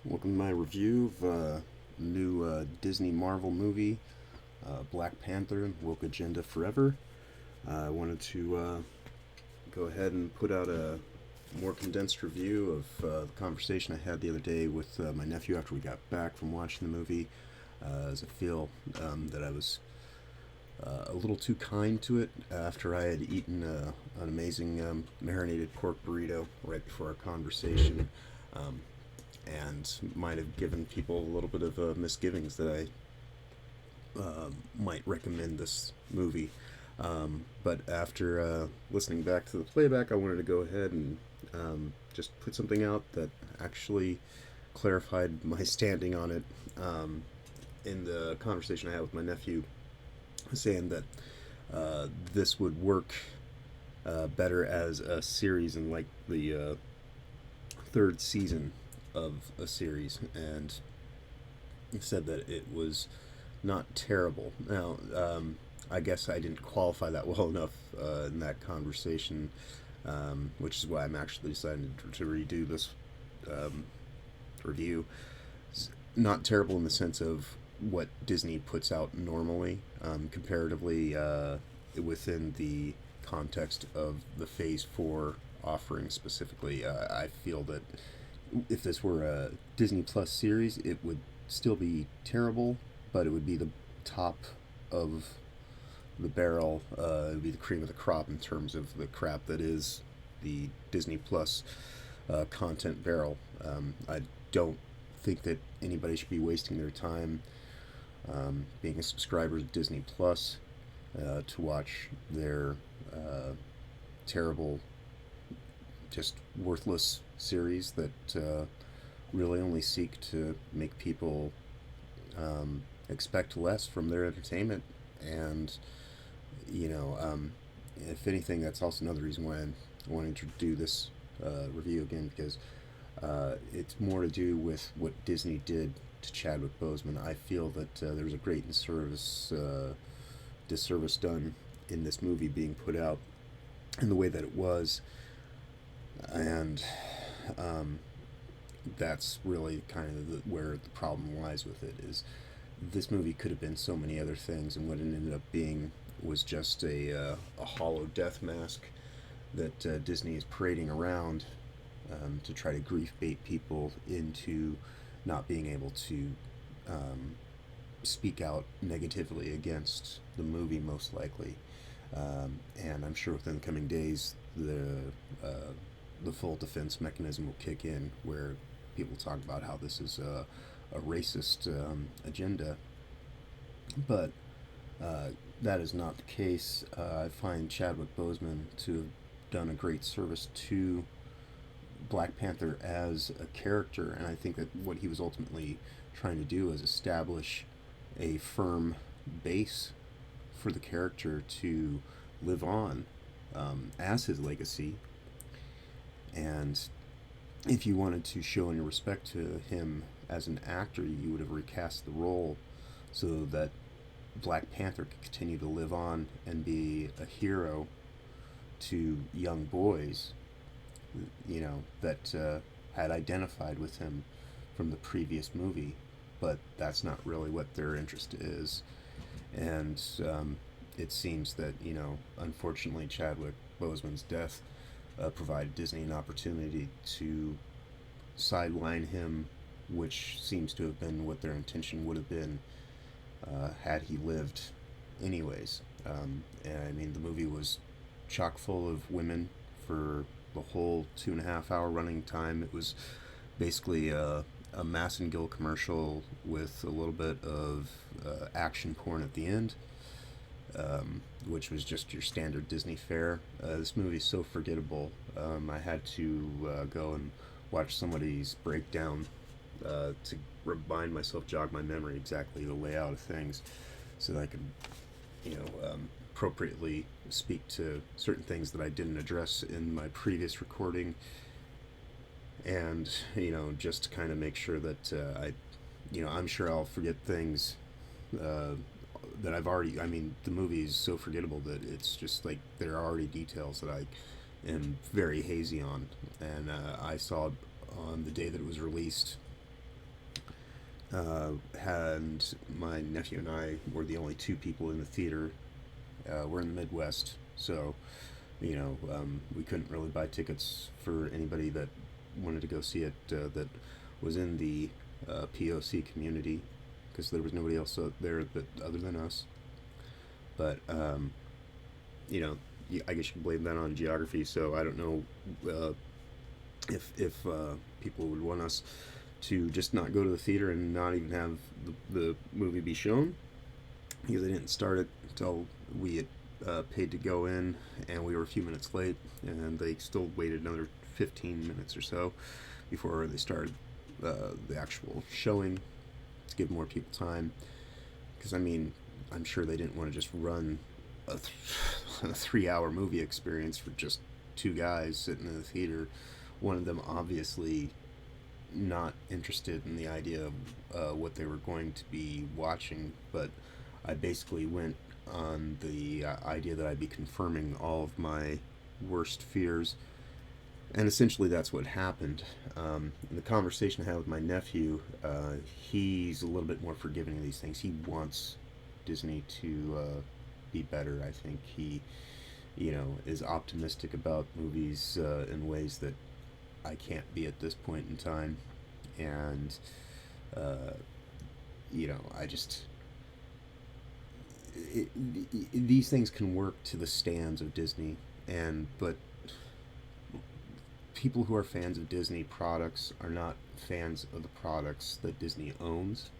Welcome to my review of new Disney Marvel movie, Black Panther, Woke Agenda Forever. I wanted to go ahead and put out a more condensed review of the conversation I had the other day with my nephew after we got back from watching the movie, as I feel that I was a little too kind to it after I had eaten an amazing marinated pork burrito right before our conversation. Um, and might have given people a little bit of misgivings that I might recommend this movie. But after listening back to the playback, I wanted to go ahead and just put something out that actually clarified my standing on it in the conversation I had with my nephew, saying that this would work better as a series in like the third season of a series, and said that it was not terrible. Now, I guess I didn't qualify that well enough in that conversation, which is why I'm actually deciding to redo this um, review. It's not terrible in the sense of what Disney puts out normally, comparatively within the context of the Phase 4 offering specifically. I feel that if this were a Disney Plus series, it would still be terrible, but it would be the top of the barrel. It would be the cream of the crop in terms of the crap that is the Disney Plus content barrel. I don't think that anybody should be wasting their time being a subscriber to Disney Plus to watch their terrible, just worthless series that really only seek to make people expect less from their entertainment. And, you know, if anything, that's also another reason why I'm wanting to do this review again, because it's more to do with what Disney did to Chadwick Boseman. I feel that there was a great disservice done in this movie being put out in the way that it was, and um, that's really kind of where the problem lies with it. Is this movie could have been so many other things, and what it ended up being was just a hollow death mask that Disney is parading around to try to grief bait people into not being able to speak out negatively against the movie, most likely. And I'm sure within the coming days, the full defense mechanism will kick in, where people talk about how this is a racist agenda, but that is not the case. I find Chadwick Boseman to have done a great service to Black Panther as a character, and I think that what he was ultimately trying to do is establish a firm base for the character to live on as his legacy. And if you wanted to show any respect to him as an actor, you would have recast the role so that Black Panther could continue to live on and be a hero to young boys, you know, that had identified with him from the previous movie. But that's not really what their interest is. And it seems that, you know, unfortunately, Chadwick Boseman's death provided Disney an opportunity to sideline him, which seems to have been what their intention would have been had he lived, anyways. And I mean, the movie was chock full of women for the whole 2.5 hour running time. It was basically a Mass and Gill commercial with a little bit of action porn at the end, which was just your standard Disney fare. This movie is so forgettable. I had to go and watch somebody's breakdown to remind myself, jog my memory exactly the layout of things, so that I could, you know, appropriately speak to certain things that I didn't address in my previous recording, and, you know, just to kind of make sure that you know, I'm sure I'll forget things that I've already. I mean, the movie is so forgettable that it's just like there are already details that I am very hazy on, and I saw it on the day that it was released And my nephew and I were the only two people in the theater. We're in the Midwest, so we couldn't really buy tickets for anybody that wanted to go see it that was in the POC community, because there was nobody else out there other than us. But you know, I guess you can blame that on geography. So I don't know if people would want us to just not go to the theater and not even have the movie be shown, because they didn't start it until we had paid to go in, and we were a few minutes late, and they still waited another 15 minutes or so before they started the actual showing, to give more people time. Because, I mean, I'm sure they didn't want to just run a 3 hour movie experience for just two guys sitting in the theater. One of them obviously not interested in the idea of what they were going to be watching, but I basically went on the idea that I'd be confirming all of my worst fears, and essentially that's what happened. In the conversation I had with my nephew, he's a little bit more forgiving of these things. He wants Disney to be better. I think he, is optimistic about movies in ways that I can't be at this point in time, and I just these things can work to the stands of Disney, but people who are fans of Disney products are not fans of the products that Disney owns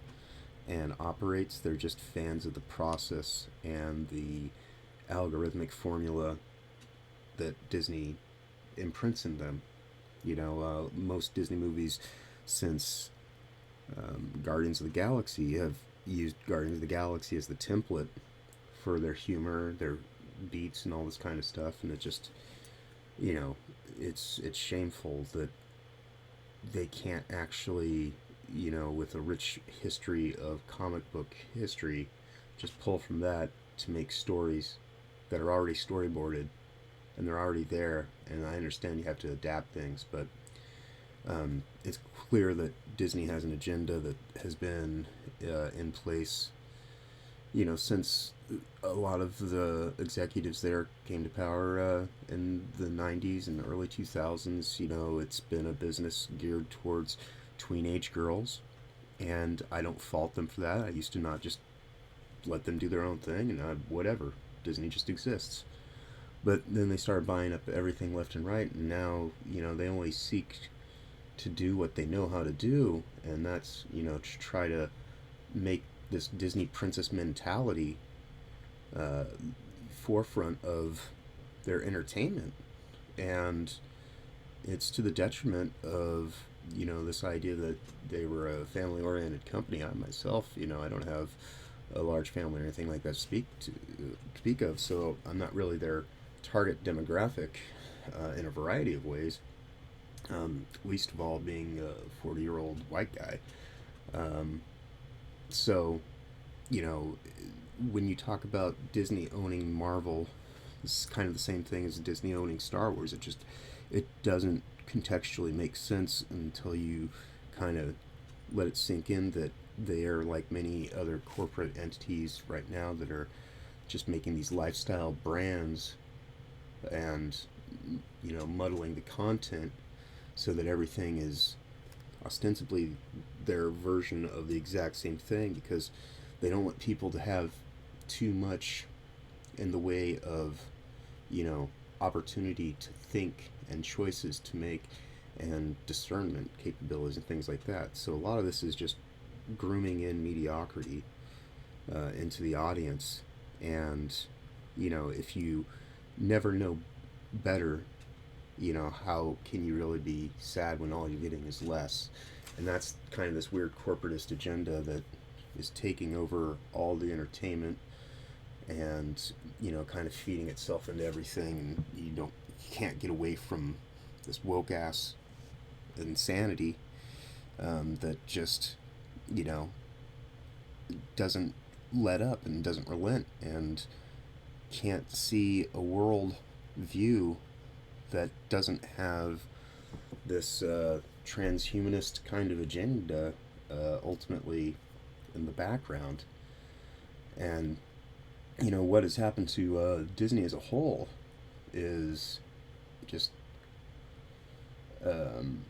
and operates. They're just fans of the process and the algorithmic formula that Disney imprints in them. Most Disney movies since Guardians of the Galaxy have used Guardians of the Galaxy as the template for their humor, their beats, and all this kind of stuff, and it just, it's shameful that they can't actually, with a rich history of comic book history, just pull from that to make stories that are already storyboarded and they're already there. And I understand you have to adapt things, but it's clear that Disney has an agenda that has been in place, since a lot of the executives there came to power in the 90s and the early 2000s. It's been a business geared towards tween-age girls, and I don't fault them for that. I used to not just let them do their own thing, and whatever. Disney just exists. But then they started buying up everything left and right, and now, they only seek to do what they know how to do, and that's, to try to make this Disney princess mentality forefront of their entertainment. And it's to the detriment of, this idea that they were a family-oriented company. I myself, I don't have a large family or anything like that to speak of, so I'm not really their target demographic in a variety of ways. Least of all being a 40-year-old white guy. So, when you talk about Disney owning Marvel, it's kind of the same thing as Disney owning Star Wars. It doesn't contextually make sense until you kind of let it sink in that they are like many other corporate entities right now that are just making these lifestyle brands and, muddling the content so that everything is ostensibly their version of the exact same thing, because they don't want people to have too much in the way of, opportunity to think and choices to make and discernment capabilities and things like that. So a lot of this is just grooming in mediocrity into the audience. And, if you never know better, how can you really be sad when all you're getting is less? And that's kind of this weird corporatist agenda that is taking over all the entertainment and, kind of feeding itself into everything. And you can't get away from this woke ass insanity that just, doesn't let up and doesn't relent and can't see a world view that doesn't have this transhumanist kind of agenda ultimately in the background. And what has happened to Disney as a whole is just um,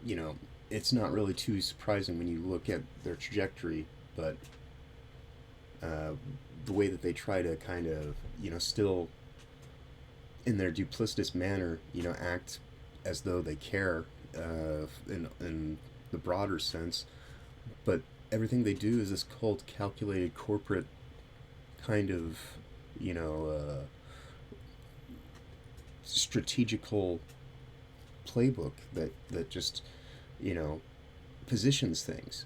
you know it's not really too surprising when you look at their trajectory, but uh, the way that they try to kind of still in their duplicitous manner act as though they care in the broader sense, but everything they do is this cold, calculated corporate kind of you know uh, strategical playbook that just you know positions things.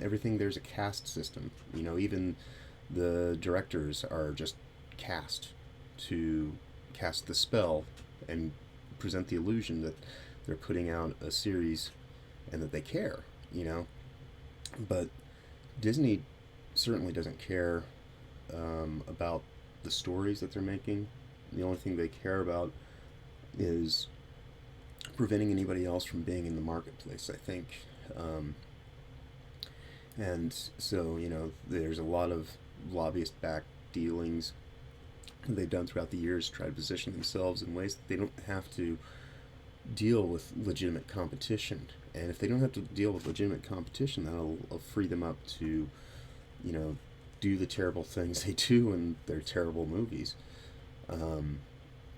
Everything, there's a caste system. Even the directors are just cast to cast the spell and present the illusion that they're putting out a series and that they care. But Disney certainly doesn't care about the stories that they're making. The only thing they care about is preventing anybody else from being in the marketplace, I think. And so, there's a lot of lobbyist backed dealings they've done throughout the years to try to position themselves in ways that they don't have to deal with legitimate competition. And if they don't have to deal with legitimate competition, that'll free them up to, you know, do the terrible things they do in their terrible movies. Um,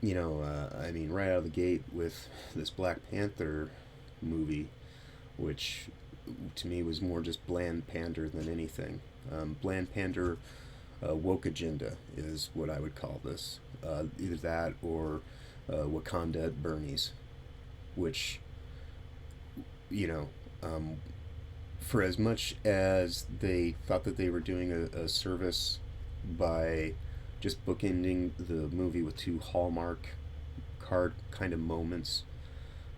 I mean, right out of the gate with this Black Panther movie, which to me was more just bland pander than anything. Bland pander, woke agenda is what I would call this. Either that or Wakanda at Bernie's, which, you know, um, for as much as they thought that they were doing a service by just bookending the movie with two Hallmark card kind of moments,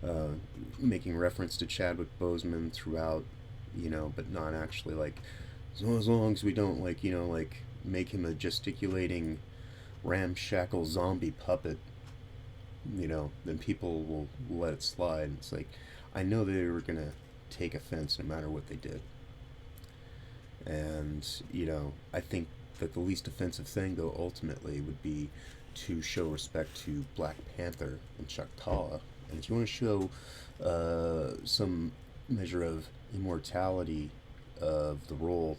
uh, making reference to Chadwick Boseman throughout, but not actually like, as long as we don't like make him a gesticulating ramshackle zombie puppet, then people will let it slide. It's like, I know they were gonna take offense no matter what they did. And, I think that the least offensive thing, though, ultimately would be to show respect to Black Panther and Choctaw. And if you want to show some measure of immortality of the role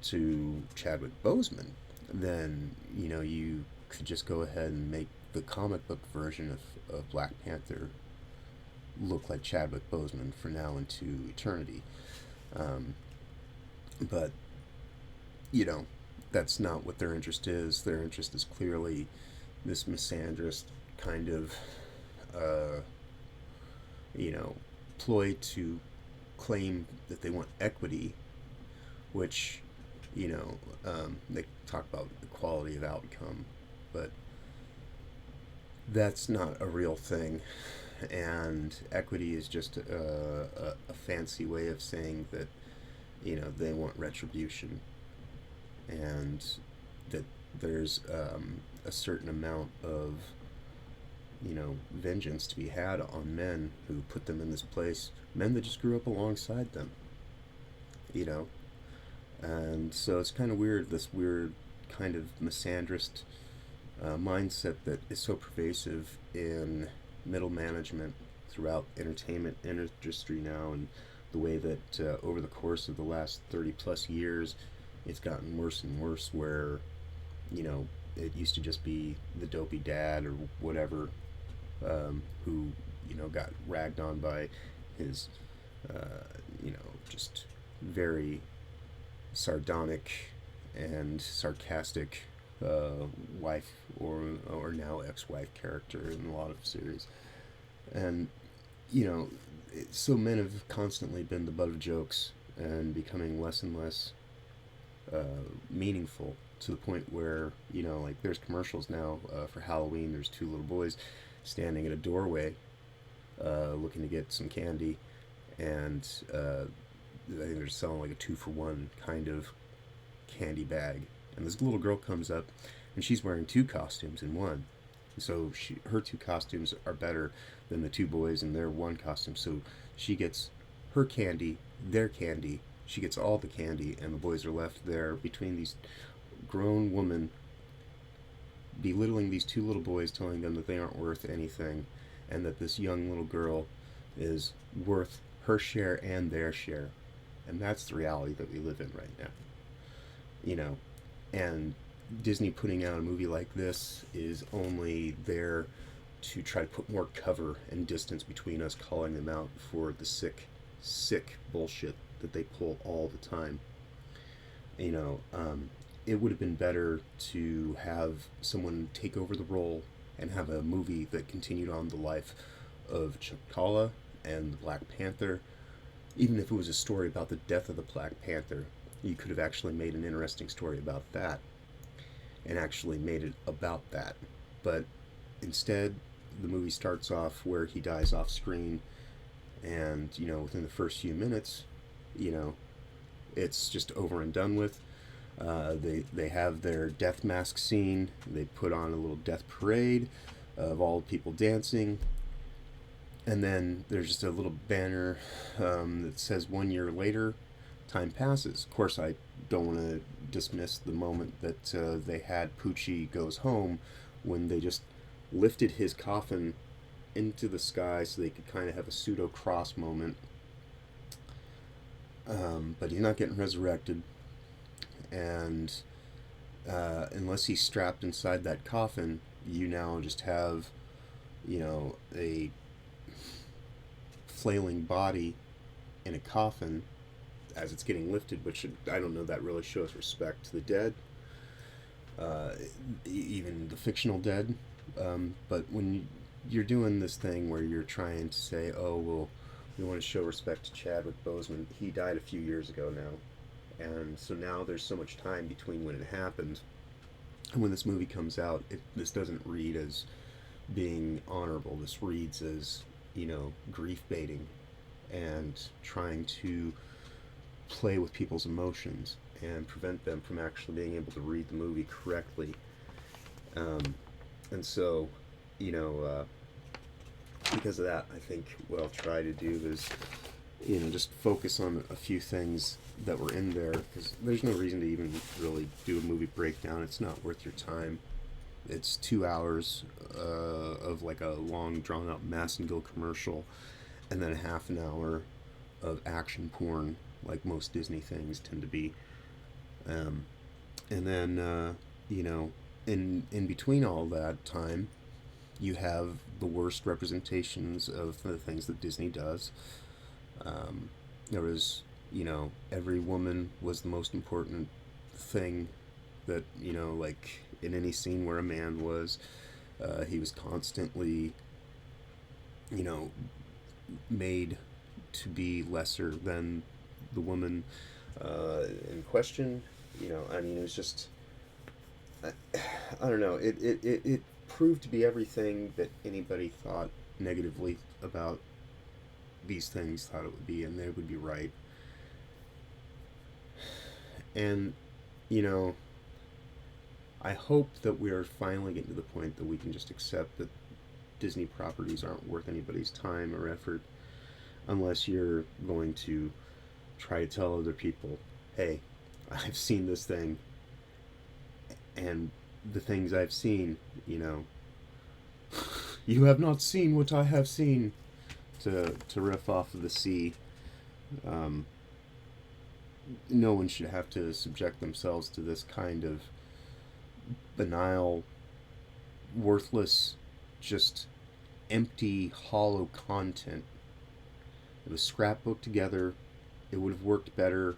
to Chadwick Boseman, then, you could just go ahead and make the comic book version of Black Panther look like Chadwick Boseman for now into eternity. Um, but, that's not what their interest is. Their interest is clearly this misandrist kind of, uh, you know, ploy to claim that they want equity, which, they talk about equality of outcome, but that's not a real thing. And equity is just a fancy way of saying that, they want retribution, and that there's a certain amount of, vengeance to be had on men who put them in this place, men that just grew up alongside them, you know? And so it's kind of weird, this weird kind of misandrist mindset that is so pervasive in middle management throughout entertainment industry now, and the way that over the course of the last 30 plus years it's gotten worse and worse, where it used to just be the dopey dad or whatever, who got ragged on by his just very sardonic and sarcastic wife, or now ex-wife character in a lot of series. And so men have constantly been the butt of jokes and becoming less and less meaningful, to the point where like there's commercials now for Halloween. There's two little boys standing at a doorway looking to get some candy, and I think they're selling like a 2-for-1 kind of candy bag. And this little girl comes up, and she's wearing two costumes in one. So her two costumes are better than the two boys in their one costume. So she gets her candy, their candy. She gets all the candy, and the boys are left there between these grown women belittling these two little boys, telling them that they aren't worth anything, and that this young little girl is worth her share and their share. And that's the reality that we live in right now. You know, and Disney putting out a movie like this is only there to try to put more cover and distance between us, calling them out for the sick bullshit that they pull all the time. You know, it would have been better to have someone take over the role and have a movie that continued on the life of T'Challa and the Black Panther. Even if it was a story about the death of the Black Panther, you could have actually made an interesting story about that and actually made it about that. But instead, the movie starts off where he dies off screen, and, you know, within the first few minutes, you know, it's just over and done with. They have their death mask scene. They put on a little death parade of all the people dancing. And then there's just a little banner that says 1 year later, time passes. Of course, I don't want to dismiss the moment that they had Poochie Goes Home, when they just lifted his coffin into the sky so they could kind of have a pseudo cross moment. But he's not getting resurrected. And unless he's strapped inside that coffin, you now just have, you know, a flailing body in a coffin as it's getting lifted, which I don't know, that really shows respect to the dead, even the fictional dead. But when you're doing this thing where you're trying to say, oh, well, we want to show respect to Chadwick Boseman, he died a few years ago now, and so now there's so much time between when it happened and when this movie comes out. This doesn't read as being honorable. This reads as, you know, grief baiting and trying to play with people's emotions and prevent them from actually being able to read the movie correctly. And so, you know, because of that, I think what I'll try to do is, you know, just focus on a few things that were in there, because there's no reason to even really do a movie breakdown. It's not worth your time. It's 2 hours of like a long, drawn-out Massengill commercial, and then a half an hour of action porn, like most Disney things tend to be. And then, you know, in between all that time, you have the worst representations of the things that Disney does. There was, you know, every woman was the most important thing that, you know, like in any scene where a man was, he was constantly, you know, made to be lesser than the woman in question. You know, I mean, it was just, I don't know, it proved to be everything that anybody thought negatively about these things thought it would be, and they would be right. And, you know, I hope that we are finally getting to the point that we can just accept that Disney properties aren't worth anybody's time or effort, unless you're going to try to tell other people, hey, I've seen this thing, and the things I've seen, you know, you have not seen what I have seen, to riff off of the sea. No one should have to subject themselves to this kind of banal, worthless, just empty, hollow content. It was scrapbooked together. It would have worked better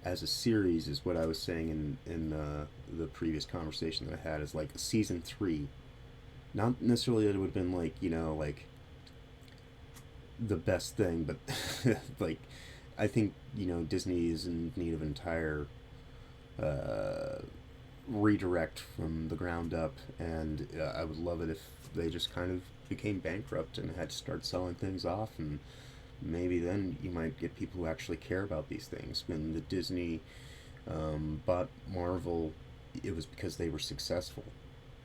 as a series, is what I was saying in the previous conversation that I had, is like a season 3. Not necessarily that it would have been like, you know, like the best thing, but like, I think, you know, Disney is in need of an entire redirect from the ground up, and I would love it if they just kind of became bankrupt and had to start selling things off, and maybe then you might get people who actually care about these things. When the Disney bought Marvel, it was because they were successful,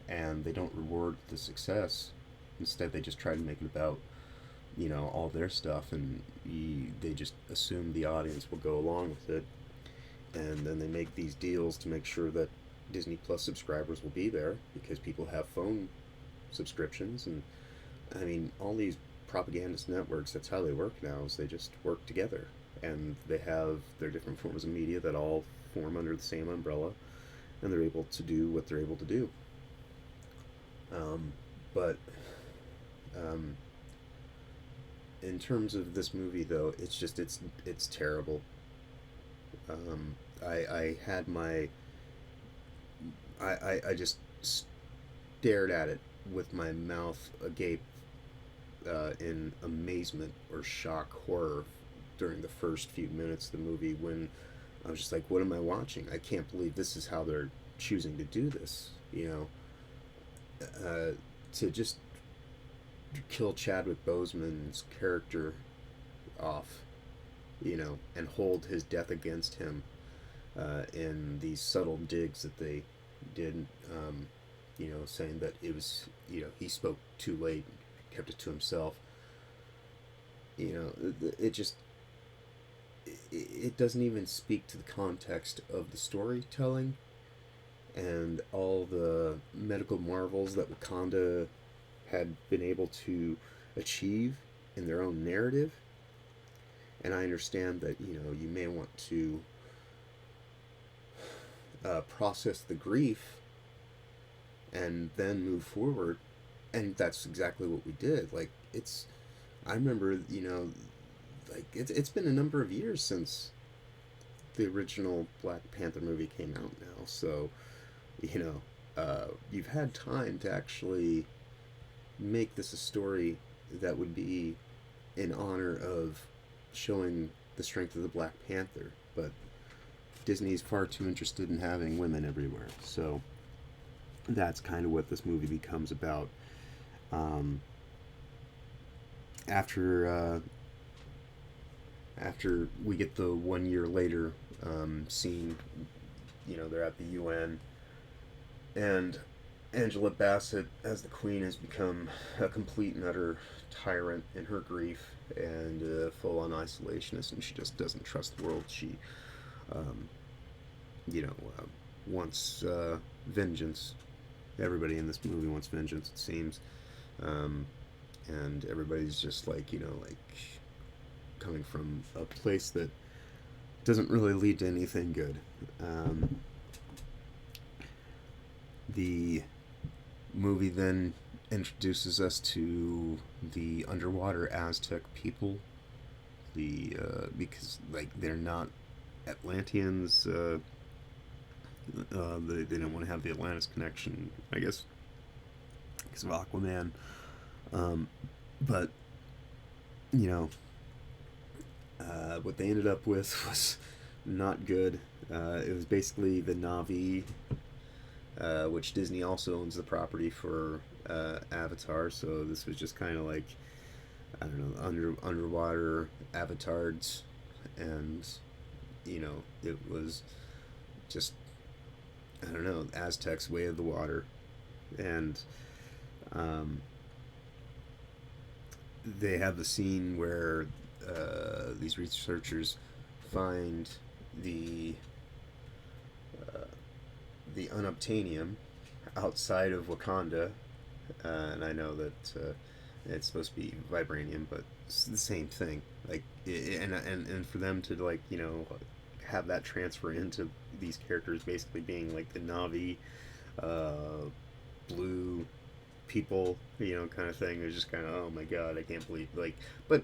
and they don't reward the success. Instead, they just try to make it about all their stuff, and they just assume the audience will go along with it, and then they make these deals to make sure that Disney Plus subscribers will be there because people have phone subscriptions. And I mean, all these propagandist networks, that's how they work now, is they just work together, and they have their different forms of media that all form under the same umbrella, and they're able to do what they're able to do. But in terms of this movie, though, it's terrible. I had my I just stared at it with my mouth agape, in amazement or shock horror during the first few minutes of the movie, when I was just like, what am I watching? I can't believe this is how they're choosing to do this, to just kill Chadwick Boseman's character off, and hold his death against him, in these subtle digs that they did, saying that it was, he spoke too late, kept it to himself. It just, it doesn't even speak to the context of the storytelling and all the medical marvels that Wakanda had been able to achieve in their own narrative. And I understand that, you may want to process the grief and then move forward. And that's exactly what we did. Like, I remember, like, it's been a number of years since the original Black Panther movie came out now. So, you've had time to actually make this a story that would be in honor of showing the strength of the Black Panther. But Disney's far too interested in having women everywhere. So that's kind of what this movie becomes about. After we get the 1 year later scene, they're at the UN, and Angela Bassett, as the Queen, has become a complete and utter tyrant in her grief and full-on isolationist, and she just doesn't trust the world. She, wants vengeance. Everybody in this movie wants vengeance, it seems. And everybody's just like, coming from a place that doesn't really lead to anything good. The movie then introduces us to the underwater Aztec people. Because, like, they're not Atlanteans. They didn't want to have the Atlantis connection, I guess, because of Aquaman. But, what they ended up with was not good. It was basically the Na'vi, which Disney also owns the property for Avatar, so this was just kind of like, I don't know, underwater avatars, and, it was just, I don't know, Aztecs' way of the water. And they have the scene where these researchers find the unobtainium outside of Wakanda, and I know that it's supposed to be vibranium, but it's the same thing. Like, and for them to, like, have that transfer into these characters basically being like the Na'vi, blue people, kind of thing. It was just kind of, oh my god, I can't believe, like, but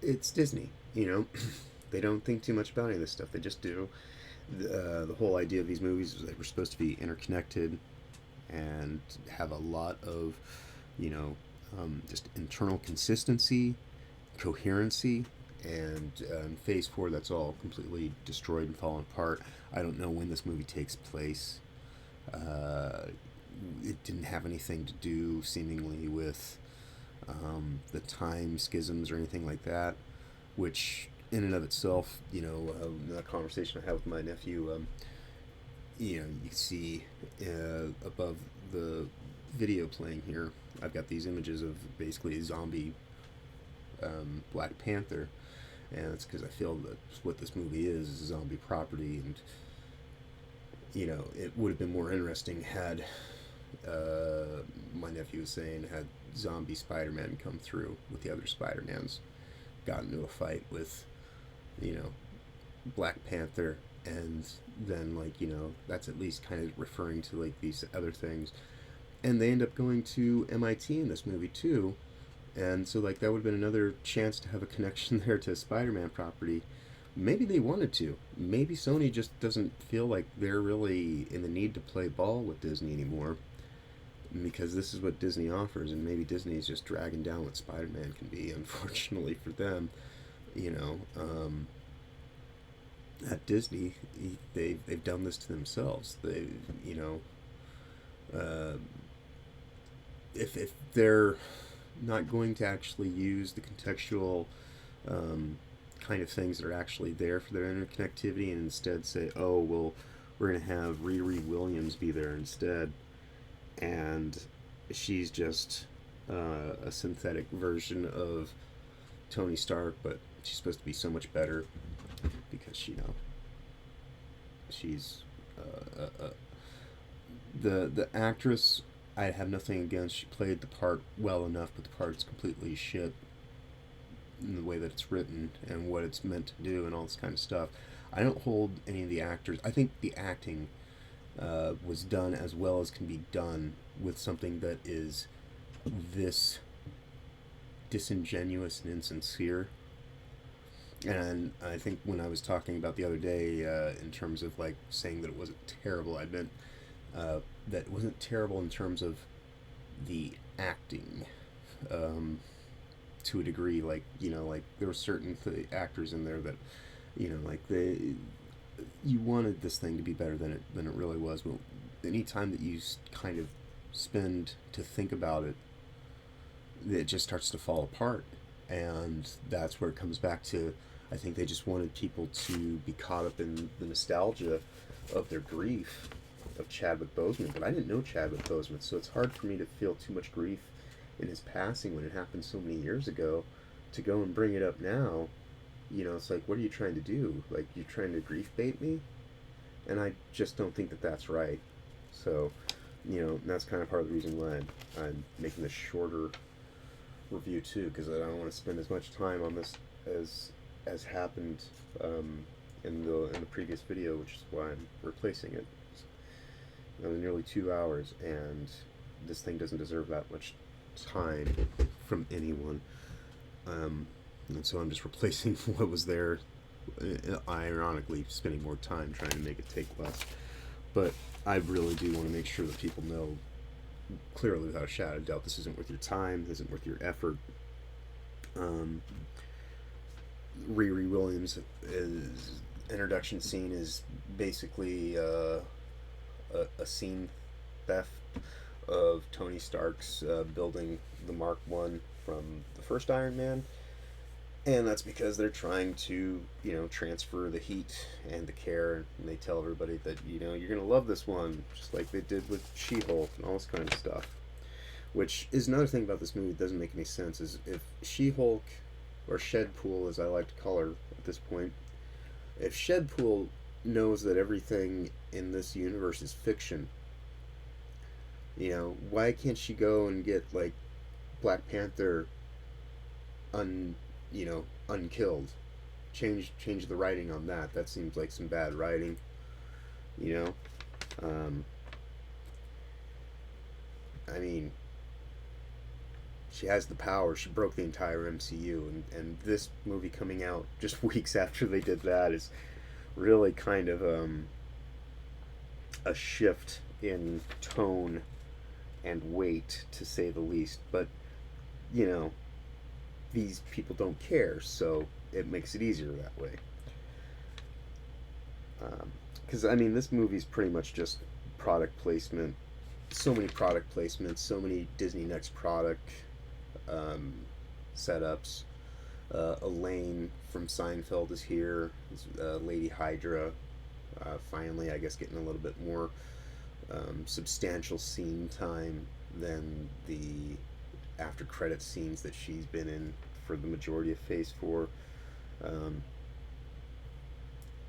it's Disney, they don't think too much about any of this stuff. They just do. The whole idea of these movies is that we're supposed to be interconnected and have a lot of, just internal consistency, coherency, and in Phase 4, that's all completely destroyed and fallen apart. I don't know when this movie takes place. It didn't have anything to do, seemingly, with the time schisms or anything like that, which, in and of itself, the conversation I had with my nephew, you can see above the video playing here, I've got these images of basically zombie Black Panther, and it's because I feel that what this movie is zombie property, and it would have been more interesting had my nephew was saying had zombie Spider-Man come through with the other Spider-Mans, got into a fight with you know Black Panther, and then that's at least kind of referring to like these other things, and they end up going to MIT in this movie too, and so like that would have been another chance to have a connection there to Spider-Man property. Maybe they wanted to. Maybe Sony just doesn't feel like they're really in the need to play ball with Disney anymore, because this is what Disney offers, and maybe Disney's just dragging down what Spider-Man can be. Unfortunately for them, you know, at Disney, they've done this to themselves. They, uh, if they're not going to actually use the contextual kind of things that are actually there for their interconnectivity, and instead say, oh, well, we're going to have Riri Williams be there instead, and she's just a synthetic version of Tony Stark, but she's supposed to be so much better because she's the actress. I have nothing against. She played the part well enough, but the part's completely shit in the way that it's written and what it's meant to do and all this kind of stuff. I don't hold any of the actors. I think the acting was done as well as can be done with something that is this disingenuous and insincere. And I think when I was talking about the other day, in terms of like saying that it wasn't terrible, I meant that it wasn't terrible in terms of the acting. To a degree, like there were certain actors in there that you wanted this thing to be better than it really was. But any time that you kind of spend to think about it, it just starts to fall apart, and that's where it comes back to. I think they just wanted people to be caught up in the nostalgia of their grief of Chadwick Boseman, but I didn't know Chadwick Boseman, so it's hard for me to feel too much grief in his passing when it happened so many years ago. To go and bring it up now, it's like, what are you trying to do? Like, you're trying to grief bait me? And I just don't think that that's right. So, that's kind of part of the reason why I'm making this shorter review too, because I don't want to spend as much time on this as happened in the previous video, which is why I'm replacing it. It was nearly 2 hours, and this thing doesn't deserve that much time from anyone. And so I'm just replacing what was there, ironically spending more time trying to make it take less. But I really do want to make sure that people know clearly, without a shadow of doubt, this isn't worth your time, this isn't worth your effort. Riri Williams' introduction scene is basically a scene theft of Tony Stark's building the Mark I from the first Iron Man, and that's because they're trying to transfer the heat and the care, and they tell everybody that you're gonna love this one, just like they did with She-Hulk and all this kind of stuff. Which is another thing about this movie that doesn't make any sense, is if She-Hulk, or Shedpool as I like to call her at this point, if Shedpool knows that everything in this universe is fiction, why can't she go and get like Black Panther unkilled? Change the writing on that. That seems like some bad writing. I mean, she has the power. She broke the entire MCU, and this movie coming out just weeks after they did that is really kind of a shift in tone and weight, to say the least. But these people don't care, so it makes it easier that way. Because this movie's pretty much just product placement. So many product placements, so many Disney Next product setups. Elaine from Seinfeld is here. Lady Hydra, finally, I guess, getting a little bit more substantial scene time than the after credit scenes that she's been in for the majority of Phase 4. Um,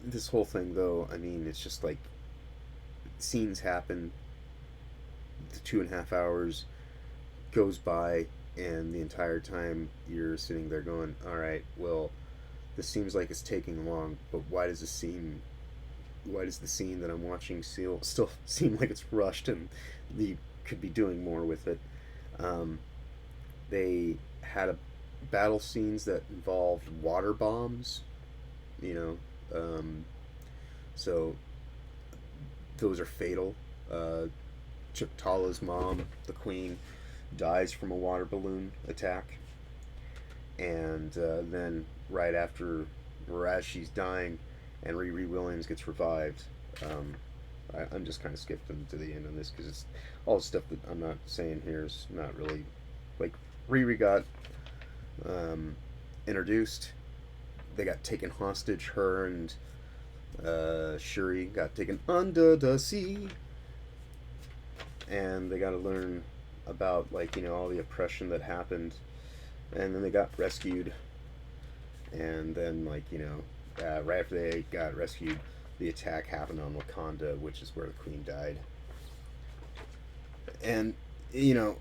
this whole thing, though, I mean, it's just like scenes happen, the 2.5 hours goes by, and the entire time you're sitting there going, all right, well, this seems like it's taking long, but why does the scene that I'm watching still seem like it's rushed and you could be doing more with it? Um, they had battle scenes that involved water bombs, you know, so those are fatal. Chiptala's mom, the queen, dies from a water balloon attack, and then right after, or as she's dying, and Riri Williams gets revived. Um, I'm just kind of skipping to the end on this because it's all the stuff that I'm not saying here is not really like Riri got introduced. They got taken hostage. Her and Shuri got taken under the sea, and they got to learn about, like, you know, all the oppression that happened, and then they got rescued, and then, like, you know, right after they got rescued, the attack happened on Wakanda, which is where the queen died. And, you know,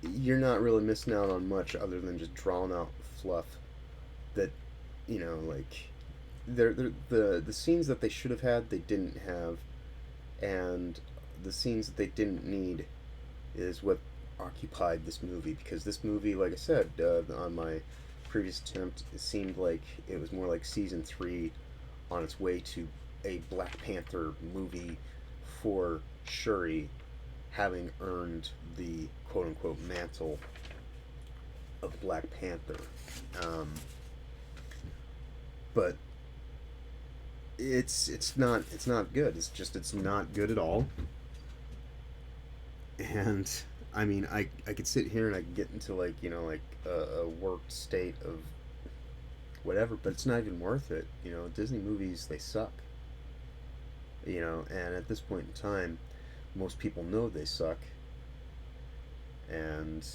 you're not really missing out on much other than just drawn out fluff that, you know, like, the scenes that they should have had, they didn't have, and the scenes that they didn't need is what occupied this movie, because this movie, like I said, on my previous attempt, it seemed like it was more like season 3 on its way to a Black Panther movie for Shuri, having earned the quote-unquote mantle of Black Panther. But it's not good. It's not good at all. And I mean, I could sit here and I could get into, like, you know, like a worked state of whatever, but it's not even worth it. You know, Disney movies, they suck. You know, and at this point in time, most people know they suck. And,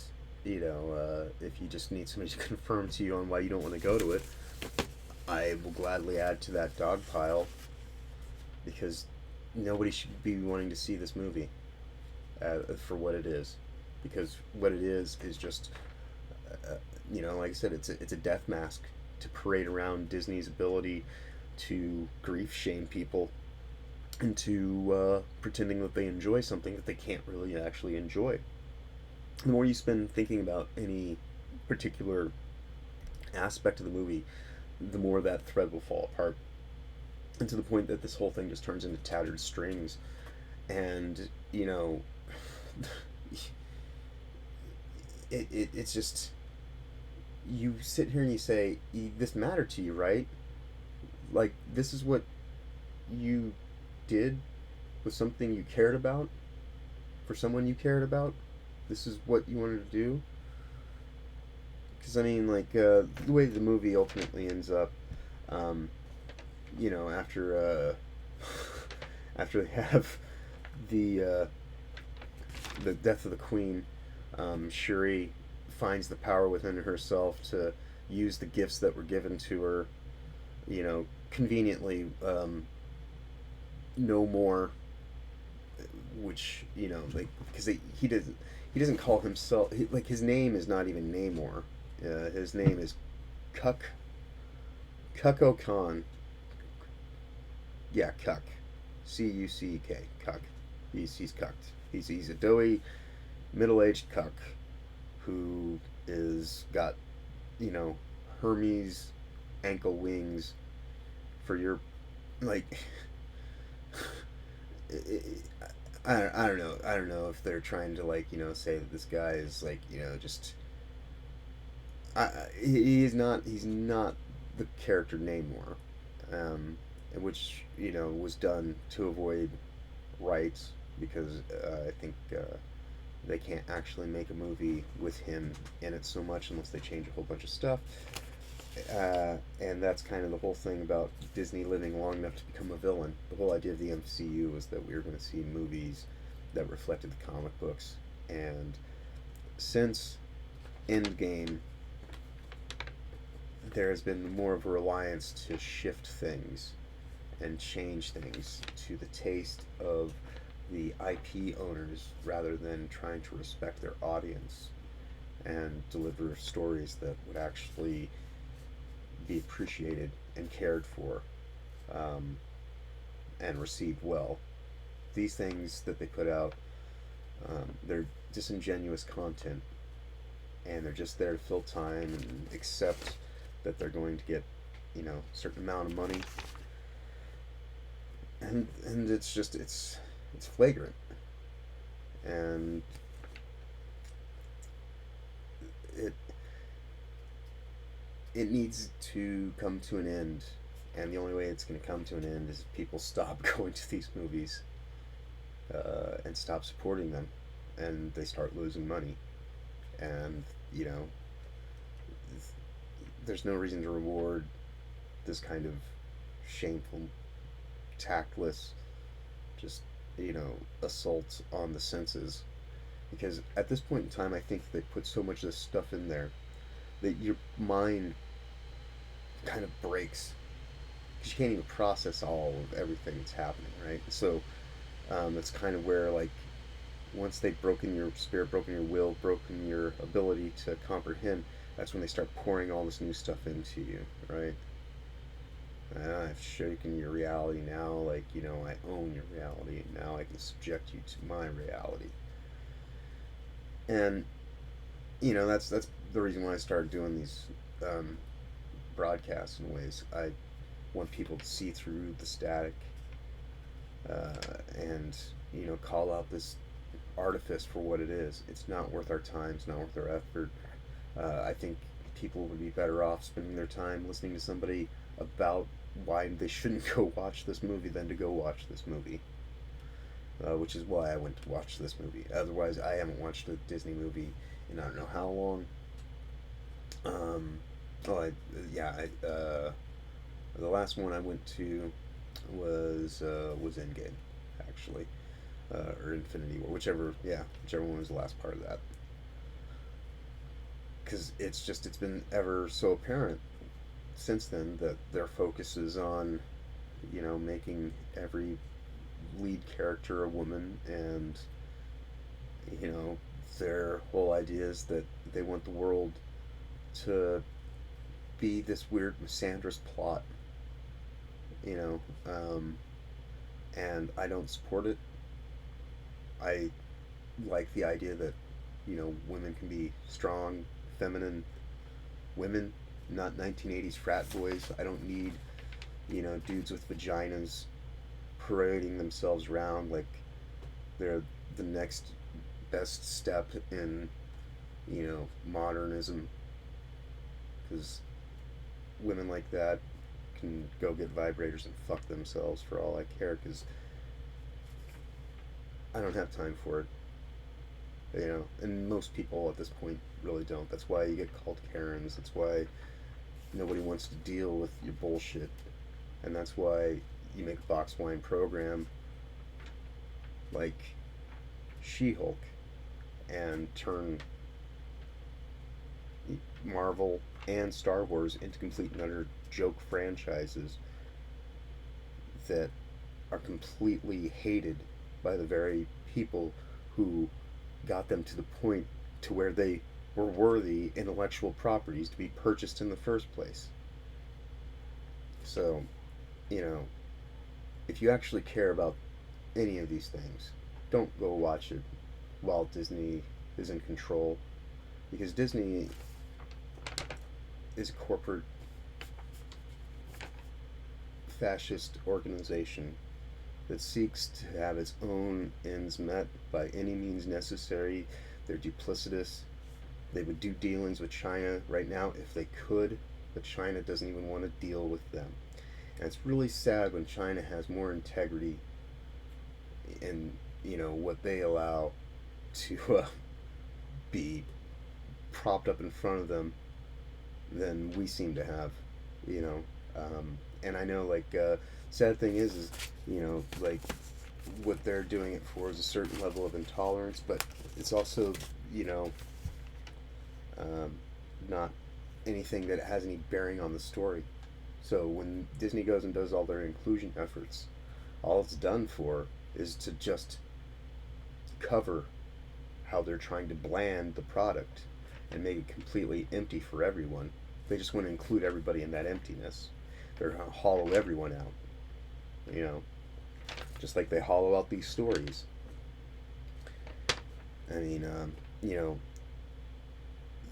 you know, if you just need somebody to confirm to you on why you don't want to go to it, I will gladly add to that dog pile, because nobody should be wanting to see this movie for what it is. Because what it is just, you know, like I said, it's a death mask to parade around Disney's ability to grief shame people into pretending that they enjoy something that they can't really actually enjoy. The more you spend thinking about any particular aspect of the movie, the more that thread will fall apart. And to the point that this whole thing just turns into tattered strings. And, you know, it's just, you sit here and you say, this mattered to you, right? Like, this is what you did with something you cared about, for someone you cared about. This is what you wanted to do. Because, I mean, like, the way the movie ultimately ends up, you know, after after they have the death of the queen, Shuri finds the power within herself to use the gifts that were given to her, you know, conveniently, no more, which, you know, like, because he doesn't call himself, like, his name is not even Namor. His name is Cucko Khan. Yeah, Cuck. Cuck. Cuck. He's cucked. He's a doughy, middle-aged cuck who is got, you know, Hermes ankle wings for your, like, I don't know. I don't know if they're trying to, like, you know, say that this guy is, like, you know, just, he's not the character Namor, which, you know, was done to avoid rights, because I think they can't actually make a movie with him in it so much unless they change a whole bunch of stuff. And that's kind of the whole thing about Disney living long enough to become a villain. The whole idea of the MCU was that we were going to see movies that reflected the comic books. And since Endgame, there has been more of a reliance to shift things and change things to the taste of the IP owners rather than trying to respect their audience and deliver stories that would actually be appreciated and cared for, um, and received well. These things that they put out, they're disingenuous content, and they're just there to fill time and accept that they're going to get, a certain amount of money, and it's just it's flagrant, and it it needs to come to an end, and the only way it's going to come to an end is if people stop going to these movies, and stop supporting them, and they start losing money, and there's no reason to reward this kind of shameful, tactless, just assault on the senses. Because at this point in time, I think they put so much of this stuff in there that your mind kind of breaks because you can't even process all of everything that's happening, right? So it's kind of where, like, once they've broken your spirit, broken your will, broken your ability to comprehend, that's when they start pouring all this new stuff into you, right? I've shaken your reality now, like, I own your reality, and now I can subject you to my reality. And, that's the reason why I started doing these broadcasts in ways. I want people to see through the static, and, call out this artifice for what it is. It's not worth our time, it's not worth our effort. I think people would be better off spending their time listening to somebody about why they shouldn't go watch this movie than to go watch this movie. Which is why I went to watch this movie. Otherwise, I haven't watched a Disney movie in I don't know how long. The last one I went to was Endgame, actually, or Infinity War, whichever one was the last part of that. Because it's been ever so apparent since then that their focus is on, making every lead character a woman, and their whole idea is that they want the world to be this weird misandrous plot, and I don't support it. I like the idea that women can be strong, feminine women, not 1980s frat boys. I don't need dudes with vaginas parading themselves around like they're the next best step in modernism, because women like that can go get vibrators and fuck themselves for all I care, because I don't have time for it, and most people at this point really don't. That's why you get called Karens. That's why nobody wants to deal with your bullshit, and that's why you make a box wine program like She-Hulk and turn Marvel and Star Wars into complete and utter joke franchises that are completely hated by the very people who got them to the point to where they were worthy intellectual properties to be purchased in the first place. So, if you actually care about any of these things, don't go watch it while Disney is in control, because Disney is a corporate fascist organization that seeks to have its own ends met by any means necessary. They're duplicitous. They would do dealings with China right now if they could, but China doesn't even want to deal with them. And it's really sad when China has more integrity in what they allow to be propped up in front of them than we seem to have. And I know, like, sad thing is like, what they're doing it for is a certain level of intolerance, but it's also um, not anything that has any bearing on the story. So when Disney goes and does all their inclusion efforts, all it's done for is to just cover how they're trying to bland the product and make it completely empty for everyone. They just want to include everybody in that emptiness. They're going to hollow everyone out, you know, just like they hollow out these stories. I mean, you know,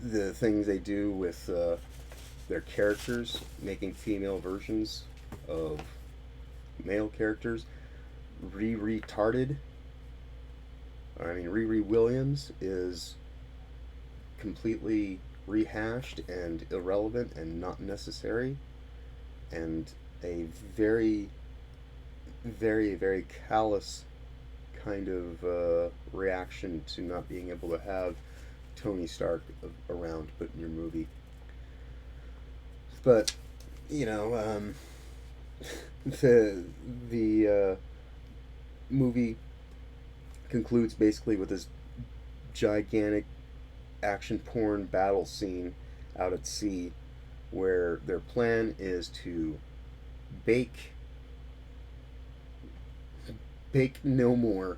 the things they do with their characters, making female versions of male characters, retarded. I mean, Riri Williams is completely rehashed and irrelevant and not necessary, and a very, very callous kind of reaction to not being able to have Tony Stark around to put in your movie. But you know, the movie concludes basically with this gigantic action porn battle scene out at sea, where their plan is to bake bake no more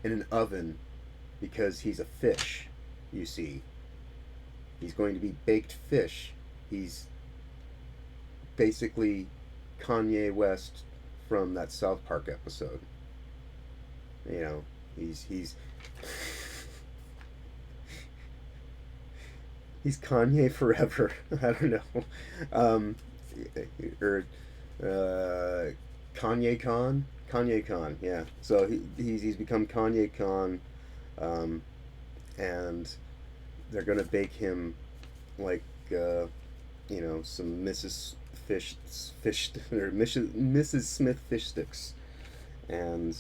in an oven, because he's a fish, you see. He's going to be baked fish. He's basically Kanye West from that South Park episode. You know, he's he's Kanye forever. I don't know. Or Kanye Khan. Kanye Khan, yeah. So he's become Kanye Khan, and they're gonna bake him like you know, some fish or Mrs. Smith fish sticks, and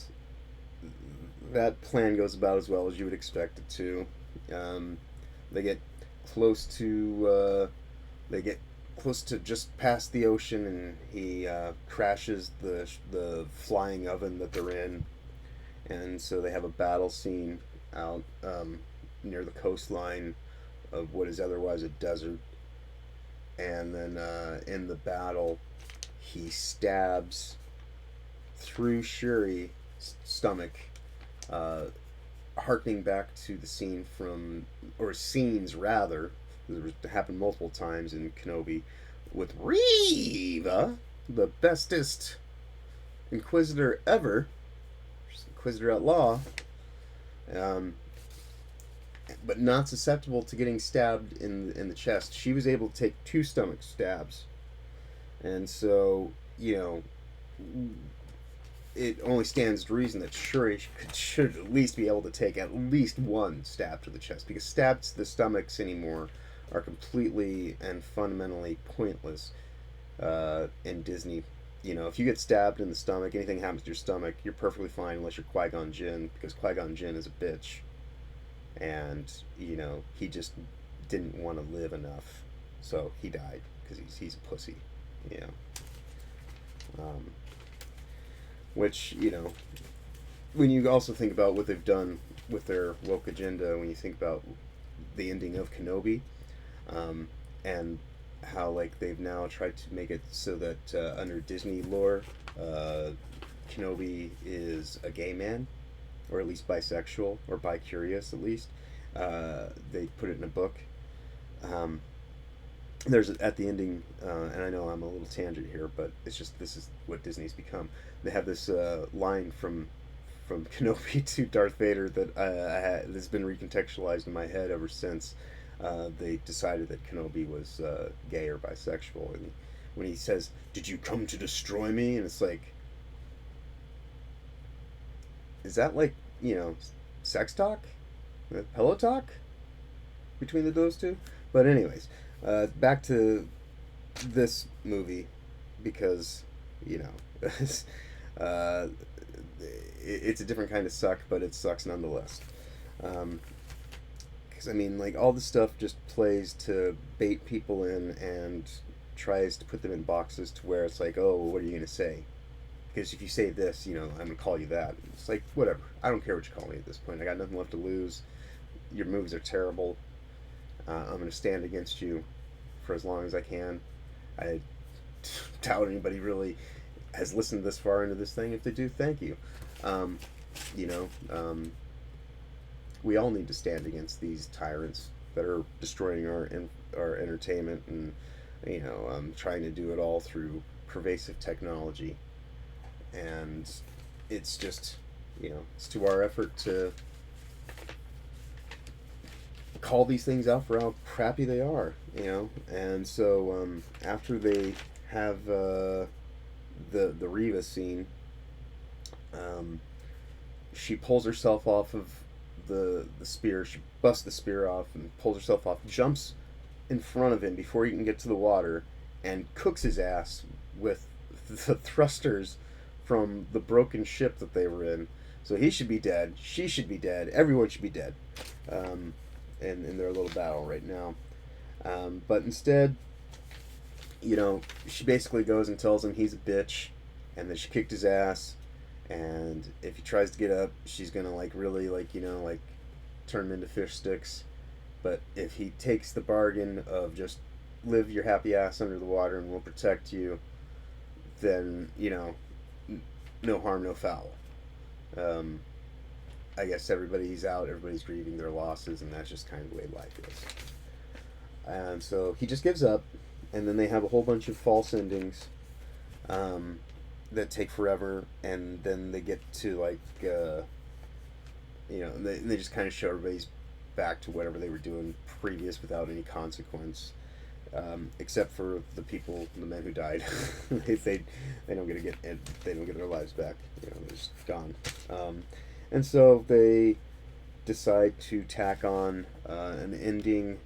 that plan goes about as well as you would expect it to. They get close to just past the ocean, and he crashes the flying oven that they're in, and so they have a battle scene out near the coastline of what is otherwise a desert. And then in the battle, he stabs through Shuri's stomach, harkening back to the scene from, or scenes rather, that happened multiple times in Kenobi, with Reva, the bestest Inquisitor ever, Inquisitor at Law, but not susceptible to getting stabbed in the chest. She was able to take 2 stomach stabs, and so, you know, it only stands to reason that Shuri should at least be able to take at least 1 stab to the chest, because stabs to the stomachs anymore are completely and fundamentally pointless in Disney. You know, if you get stabbed in the stomach, anything happens to your stomach, you're perfectly fine unless you're Qui-Gon Jinn, because Qui-Gon Jinn is a bitch. And, you know, he just didn't want to live enough, so he died, because he's a pussy, you know. Which, you know, when you also think about what they've done with their woke agenda, when you think about the ending of Kenobi, and how, like, they've now tried to make it so that under Disney lore, Kenobi is a gay man, or at least bisexual, or bi-curious at least. They put it in a book. There's at the ending, and I know I'm a little tangent here, but it's just, this is what Disney's become. They have this line from Kenobi to Darth Vader that has been recontextualized in my head ever since they decided that Kenobi was gay or bisexual. And when he says, "Did you come to destroy me?" and it's like, is that like, you know, sex talk? Pillow talk? Between those two? But anyways, back to this movie, because, you know, it's a different kind of suck, but it sucks nonetheless. Because, I mean, like, all this stuff just plays to bait people in and tries to put them in boxes to where it's like, oh, what are you going to say? Because if you say this, you know, I'm going to call you that. It's like, whatever. I don't care what you call me at this point. I got nothing left to lose. Your movies are terrible. I'm going to stand against you for as long as I can. I doubt anybody really has listened this far into this thing. If they do, thank you. Um, you know, we all need to stand against these tyrants that are destroying our entertainment, and trying to do it all through pervasive technology. And it's just, it's to our effort to call these things out for how crappy they are. And so after they have the Riva scene, um, she pulls herself off of the spear. She busts the spear off and pulls herself off, jumps in front of him before he can get to the water, and cooks his ass with the thrusters from the broken ship that they were in. So he should be dead. She should be dead. Everyone should be dead. In their little battle right now. But instead, she basically goes and tells him he's a bitch, and that she kicked his ass, and if he tries to get up, she's gonna really turn him into fish sticks. But if he takes the bargain of just live your happy ass under the water and we'll protect you, then no harm, no foul. I guess everybody's out, everybody's grieving their losses, and that's just kind of the way life is. And so he just gives up, and then they have a whole bunch of false endings that take forever, and then they get to they just kind of show everybody's back to whatever they were doing previous without any consequence, except for the men who died. They don't get their lives back. They're just gone. And so they decide to tack on an ending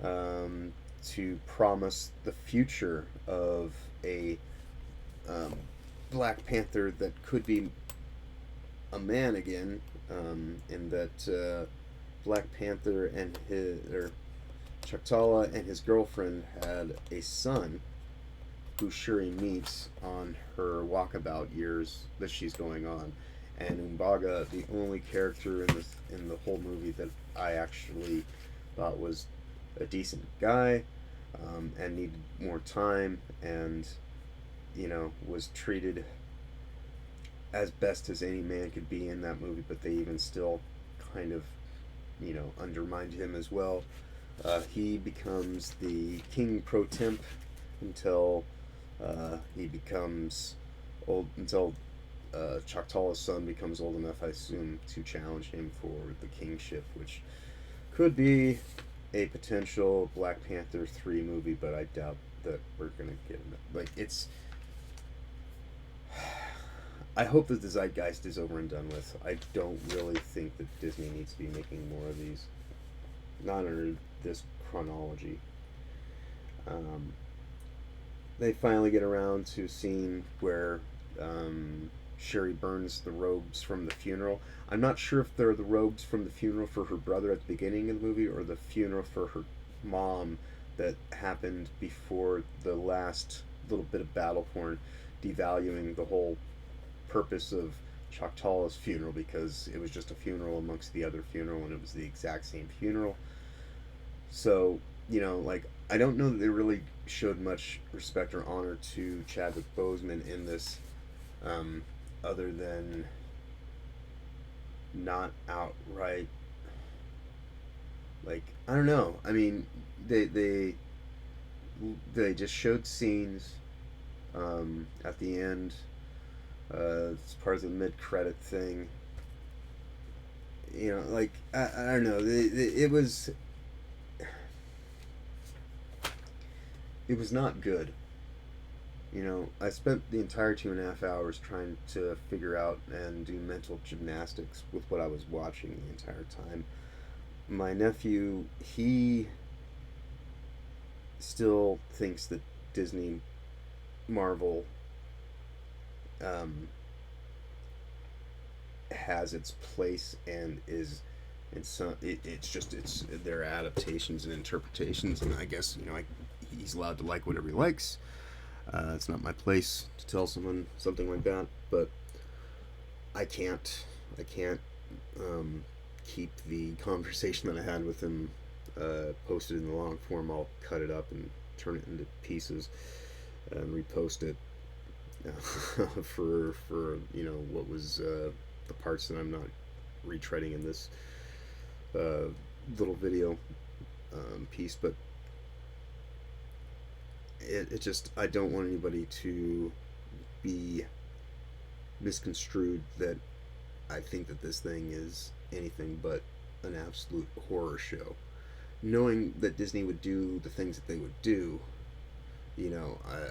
to promise the future of a Black Panther that could be a man again, in that Black Panther and Chactala and his girlfriend had a son who Shuri meets on her walkabout years that she's going on. And Umbaga, the only character in the whole movie that I actually thought was a decent guy, and needed more time, and was treated as best as any man could be in that movie. But they even still kind of undermined him as well. He becomes the king pro temp until he becomes old, until Choctaw's son becomes old enough, I assume, to challenge him for the kingship, which could be a potential Black Panther 3 movie, but I doubt that we're gonna get it. It's. I hope that the zeitgeist is over and done with. I don't really think that Disney needs to be making more of these. Not under this chronology. They finally get around to a scene where Shuri burns the robes from the funeral. I'm not sure if they're the robes from the funeral for her brother at the beginning of the movie, or the funeral for her mom that happened before the last little bit of battle porn, devaluing the whole purpose of Choctaw's funeral, because it was just a funeral amongst the other funeral, and it was the exact same funeral. So, I don't know that they really showed much respect or honor to Chadwick Boseman in this, other than not outright, I don't know. I mean, they just showed scenes at the end. It's part of the mid-credit thing. I don't know. It was not good. I spent the entire 2.5 hours trying to figure out and do mental gymnastics with what I was watching the entire time. My nephew, he still thinks that Disney Marvel has its place and is in some. It's their adaptations and interpretations, and I guess he's allowed to like whatever he likes. It's not my place to tell someone something like that, but I can't keep the conversation that I had with him post it in the long form, I'll cut it up and turn it into pieces and repost it for what was the parts that I'm not retreading in this little video piece. But it just, I don't want anybody to be misconstrued that I think that this thing is anything but an absolute horror show. Knowing that Disney would do the things that they would do,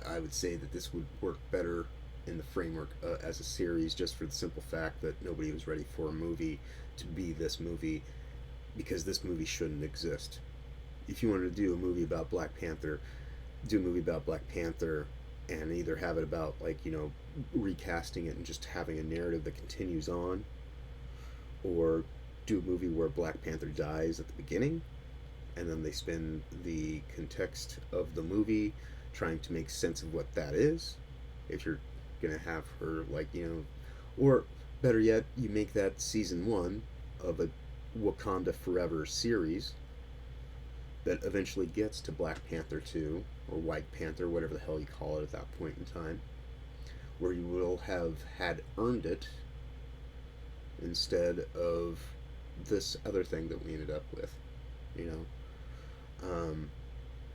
I would say that this would work better in the framework as a series, just for the simple fact that nobody was ready for a movie to be this movie, because this movie shouldn't exist. If you wanted to do a movie about Black Panther, do a movie about Black Panther and either have it about, recasting it and just having a narrative that continues on, or do a movie where Black Panther dies at the beginning and then they spend the context of the movie trying to make sense of what that is. If you're gonna have her, or better yet, you make that season 1 of a Wakanda Forever series that eventually gets to Black Panther 2 or White Panther, whatever the hell you call it at that point in time, where you will have had earned it instead of this other thing that we ended up with,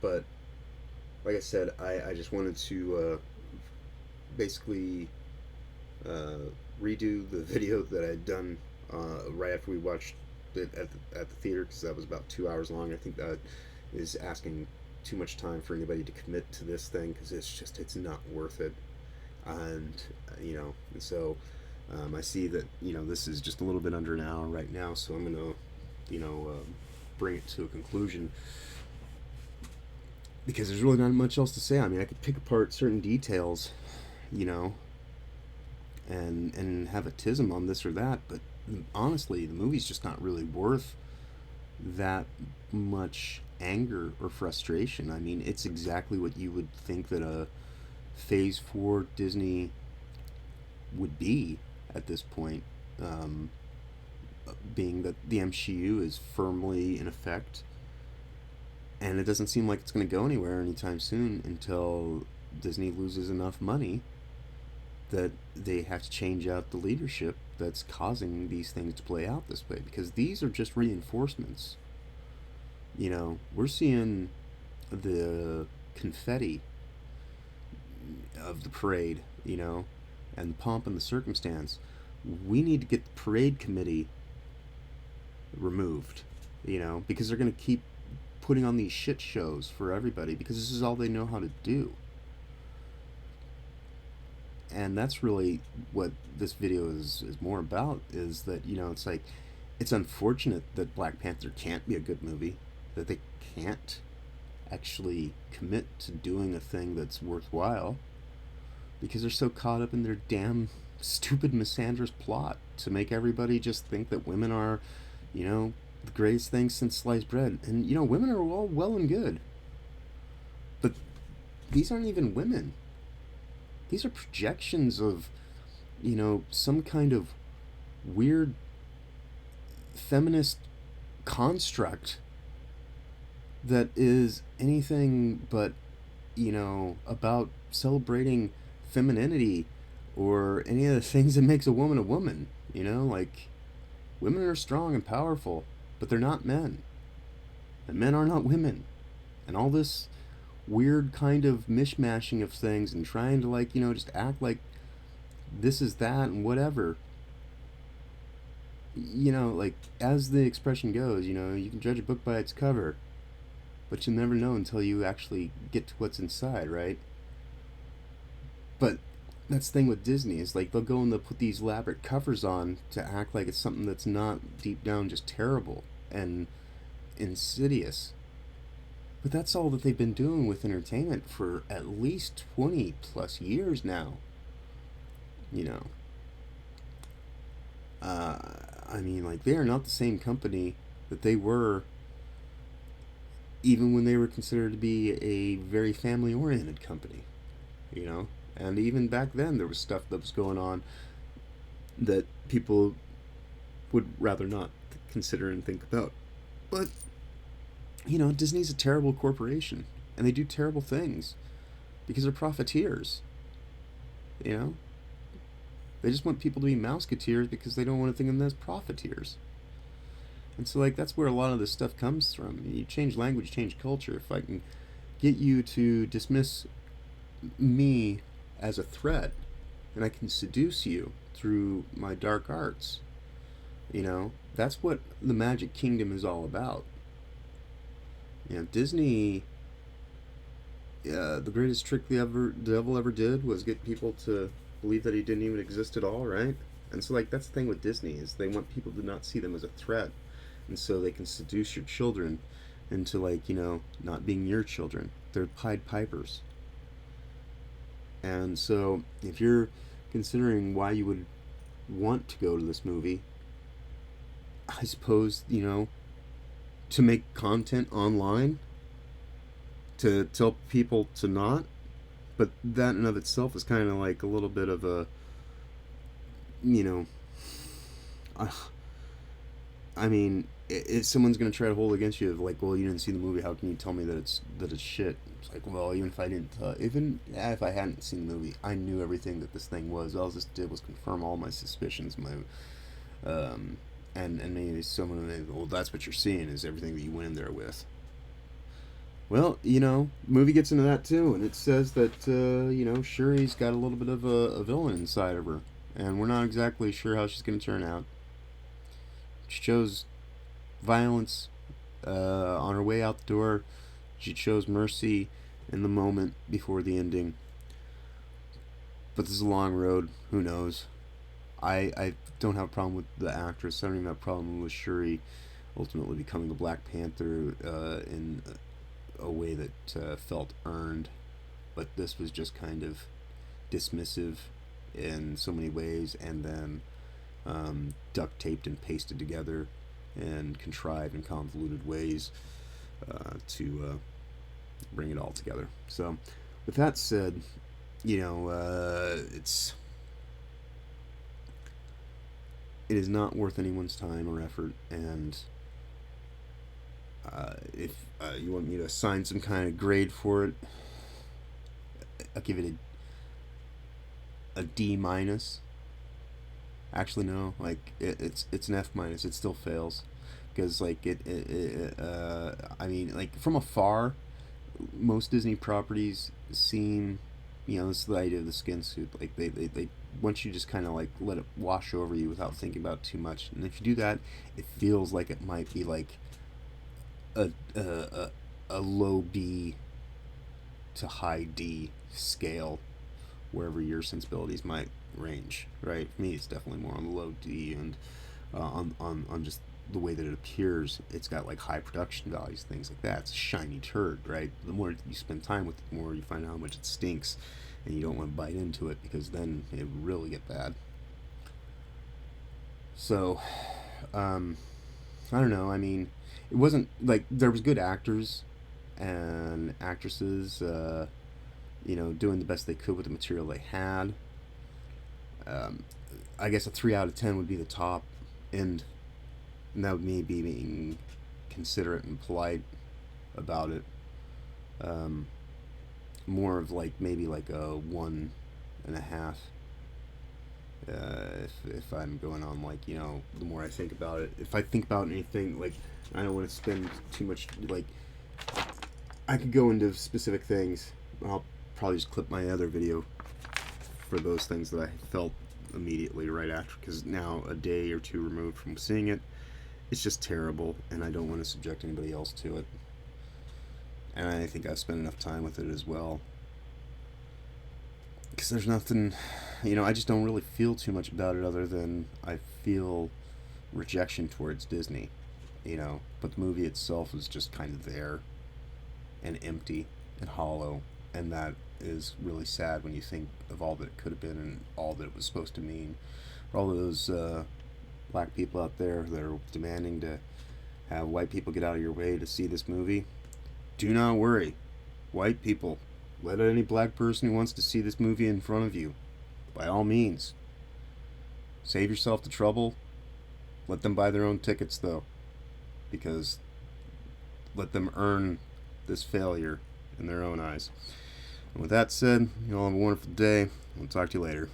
but like I said, I just wanted to basically redo the video that I'd done right after we watched it at the theater, because that was about 2 hours long. I think that is asking too much time for anybody to commit to this thing, because it's not worth it. And and so I see that this is just a little bit under an hour right now, so I'm gonna bring it to a conclusion, because there's really not much else to say. I mean, I could pick apart certain details, and have a tism on this or that, but honestly, the movie's just not really worth that much anger or frustration. I mean, it's exactly what you would think that a Phase 4 Disney would be at this point, being that the MCU is firmly in effect, and it doesn't seem like it's going to go anywhere anytime soon until Disney loses enough money that they have to change out the leadership that's causing these things to play out this way, because these are just reinforcements. We're seeing the confetti of the parade, and the pomp and the circumstance. We need to get the parade committee removed, because they're going to keep putting on these shit shows for everybody, because this is all they know how to do. And that's really what this video is more about, is that, it's like, it's unfortunate that Black Panther can't be a good movie, that they can't actually commit to doing a thing that's worthwhile, because they're so caught up in their damn stupid misandrous plot to make everybody just think that women are, the greatest thing since sliced bread. And, women are all well and good, but these aren't even women. These are projections of, some kind of weird feminist construct that is anything but, about celebrating femininity or any of the things that makes a woman a woman. Women are strong and powerful, but they're not men. And men are not women. And all this weird kind of mishmashing of things and trying to, just act like this is that and whatever. As the expression goes, you can judge a book by its cover, but you'll never know until you actually get to what's inside, right? But that's the thing with Disney, is they'll go and they'll put these elaborate covers on to act like it's something that's not deep down just terrible and insidious. But that's all that they've been doing with entertainment for at least 20 plus years now. They are not the same company that they were even when they were considered to be a very family-oriented company. And even back then, there was stuff that was going on that people would rather not consider and think about. But Disney's a terrible corporation, and they do terrible things because they're profiteers. You know, they just want people to be mouseketeers because they don't want to think of them as profiteers. And so, like, that's where a lot of this stuff comes from. You change language, change culture. If I can get you to dismiss me as a threat, and I can seduce you through my dark arts, that's what the Magic Kingdom is all about. Disney, the greatest trick the devil ever did was get people to believe that he didn't even exist at all, right? And so, like, that's the thing with Disney is they want people to not see them as a threat, and so they can seduce your children into, like, not being your children. They're Pied Pipers. And so, if you're considering why you would want to go to this movie, I suppose, to make content online to tell people to not, but that in and of itself is kind of like a little bit of a, you know, uh, I mean, if someone's gonna try to hold against you of like, well, you didn't see the movie, how can you tell me that it's shit? It's like, well, even if I didn't, if I hadn't seen the movie, I knew everything that this thing was. All this did was confirm all my suspicions, and maybe someone, well, that's what you're seeing is everything that you went in there with. Well, movie gets into that too, and it says that Shuri's got a little bit of a villain inside of her, and we're not exactly sure how she's going to turn out. She chose violence on her way out the door. She chose mercy in the moment before the ending. But this is a long road. Who knows? I don't have a problem with the actress. I don't even have a problem with Shuri ultimately becoming the Black Panther in a way that felt earned. But this was just kind of dismissive in so many ways, and then duct taped and pasted together and contrived in convoluted ways to bring it all together. So, with that said, it is not worth anyone's time or effort, and if you want me to assign some kind of grade for it, I'll give it a D minus. Actually, no. Like it's an F minus. It still fails because like I mean, like from afar, most Disney properties seem, this is the idea of the skin suit. Like they once you just kind of like let it wash over you without thinking about it too much. And if you do that, it feels like it might be like a low B to high D scale, wherever your sensibilities might range. Right? For me, it's definitely more on the low D, and on just the way that it appears. It's got like high production values, things like that. It's a shiny turd, right? The more you spend time with it, the more you find out how much it stinks, and you don't want to bite into it because then it would really get bad. So, I don't know. I mean, it wasn't like there was good actors and actresses, doing the best they could with the material they had. Um, I guess a 3 out of 10 would be the top end, and that would me be being considerate and polite about it. Um, More of like maybe like a 1.5. If I'm going on like the more I think about it, if I think about anything, like I don't want to spend too much, like I could go into specific things. I'll probably just clip my other video for those things that I felt immediately right after, because now a day or two removed from seeing it, it's just terrible, and I don't want to subject anybody else to it. And I think I've spent enough time with it as well, because there's nothing, I just don't really feel too much about it other than I feel rejection towards Disney, but the movie itself is just kind of there and empty and hollow, and that is really sad when you think of all that it could have been and all that it was supposed to mean. For all of those black people out there that are demanding to have white people get out of your way to see this movie, do not worry. White people, let any black person who wants to see this movie in front of you, by all means. Save yourself the trouble. Let them buy their own tickets, though, because let them earn this failure in their own eyes. And with that said, you all have a wonderful day. I'll talk to you later.